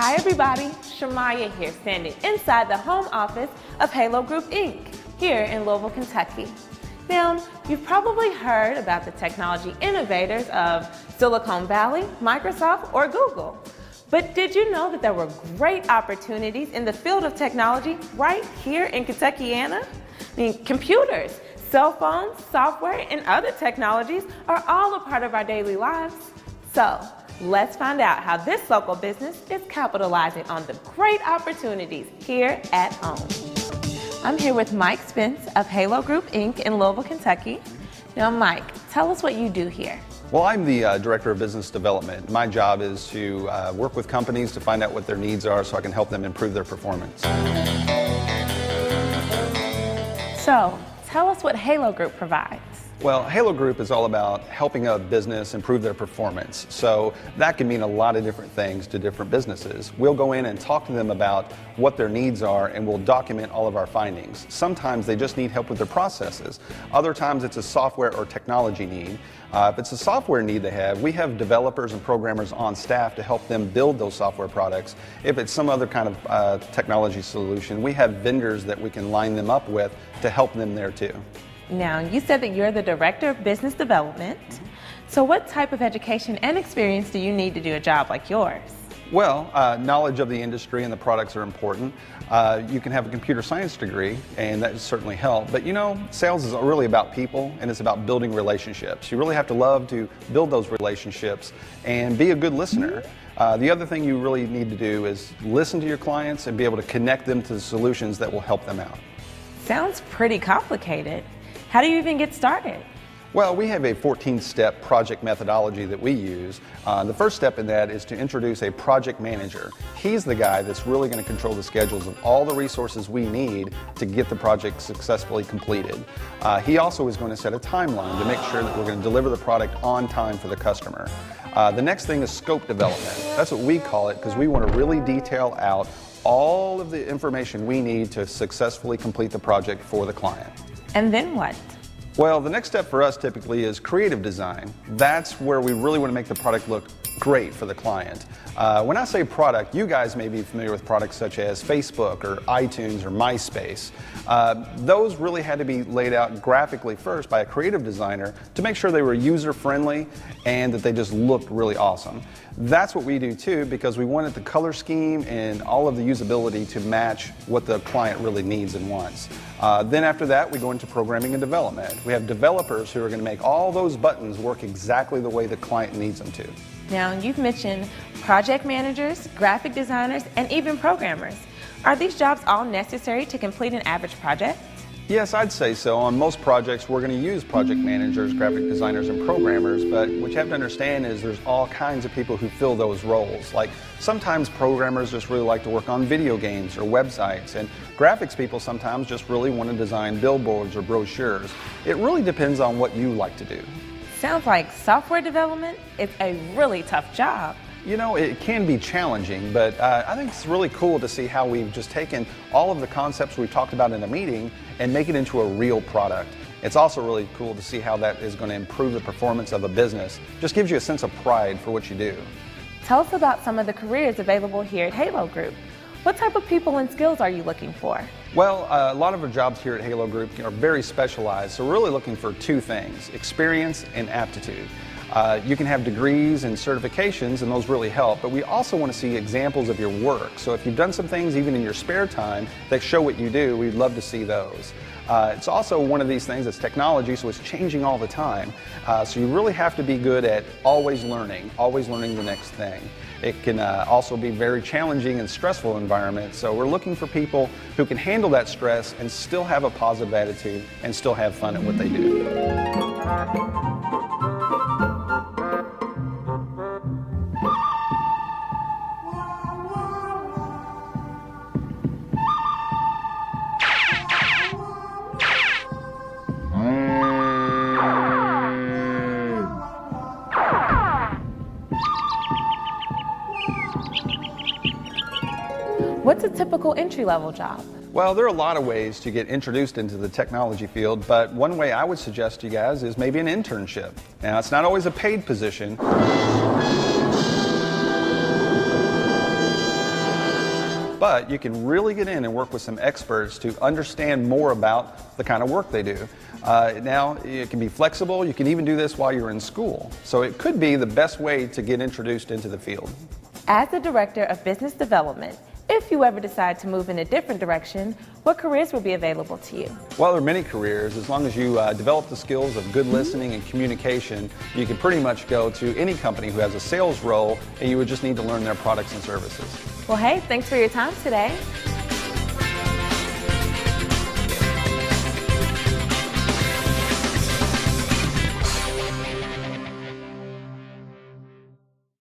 Hi everybody, Shamaya here, standing inside the home office of Halo Group Inc. here in Louisville, Kentucky. Now, you've probably heard about the technology innovators of Silicon Valley, Microsoft, or Google. But did you know that there were great opportunities in the field of technology right here in Kentuckiana? I mean, computers, cell phones, software, and other technologies are all a part of our daily lives. So, let's find out how this local business is capitalizing on the great opportunities here at home. I'm here with Mike Spence of Halo Group Inc. in Louisville, Kentucky. Now, Mike, tell us what you do here. Well, I'm the Director of Business Development. My job is to work with companies to find out what their needs are so I can help them improve their performance. So, tell us what Halo Group provides. Well, Halo Group is all about helping a business improve their performance. So that can mean a lot of different things to different businesses. We'll go in and talk to them about what their needs are, and we'll document all of our findings. Sometimes they just need help with their processes. Other times it's a software or technology need. If it's a software need they have, we have developers and programmers on staff to help them build those software products. If it's some other kind of technology solution, we have vendors that we can line them up with to help them there too. Now, you said that you're the Director of Business Development. So what type of education and experience do you need to do a job like yours? Well, knowledge of the industry and the products are important. You can have a computer science degree, and that certainly help. But you know, sales is really about people, and it's about building relationships. You really have to love to build those relationships and be a good listener. The other thing you really need to do is listen to your clients and be able to connect them to the solutions that will help them out. Sounds pretty complicated. How do you even get started? Well, we have a 14-step project methodology that we use. The first step in that is to introduce a project manager. He's the guy that's really going to control the schedules of all the resources we need to get the project successfully completed. He also is going to set a timeline to make sure that we're going to deliver the product on time for the customer. The next thing is scope development. That's what we call it because we want to really detail out all of the information we need to successfully complete the project for the client. And then what? Well, the next step for us typically is creative design. That's where we really want to make the product look great for the client. When I say product, you guys may be familiar with products such as Facebook or iTunes or MySpace. Those really had to be laid out graphically first by a creative designer to make sure they were user-friendly and that they just looked really awesome. That's what we do too, because we wanted the color scheme and all of the usability to match what the client really needs and wants. Then after that, we go into programming and development. We have developers who are going to make all those buttons work exactly the way the client needs them to. Now, you've mentioned project managers, graphic designers, and even programmers. Are these jobs all necessary to complete an average project? Yes, I'd say so. On most projects, we're going to use project managers, graphic designers, and programmers, but what you have to understand is there's all kinds of people who fill those roles. Like, sometimes programmers just really like to work on video games or websites, and graphics people sometimes just really want to design billboards or brochures. It really depends on what you like to do. Sounds like software development is a really tough job. You know, it can be challenging, but I think it's really cool to see how we've just taken all of the concepts we've talked about in a meeting and make it into a real product. It's also really cool to see how that is going to improve the performance of a business. Just gives you a sense of pride for what you do. Tell us about some of the careers available here at Halo Group. What type of people and skills are you looking for? Well, a lot of our jobs here at Halo Group are very specialized, so we're really looking for two things: experience and aptitude. You can have degrees and certifications, and those really help, but we also want to see examples of your work. So if you've done some things even in your spare time that show what you do, we'd love to see those. It's also one of these things that's technology, so it's changing all the time. So you really have to be good at always learning the next thing. It can also be very challenging and stressful environment, so we're looking for people who can handle that stress and still have a positive attitude and still have fun at what they do. What's a typical entry-level job? Well, there are a lot of ways to get introduced into the technology field, but one way I would suggest to you guys is maybe an internship. Now, it's not always a paid position. but you can really get in and work with some experts to understand more about the kind of work they do. Now, it can be flexible. You can even do this while you're in school. So it could be the best way to get introduced into the field. As the Director of Business Development, if you ever decide to move in a different direction, what careers will be available to you? Well, there are many careers. As long as you develop the skills of good listening and communication, you can pretty much go to any company who has a sales role, and you would just need to learn their products and services. Well, hey, thanks for your time today.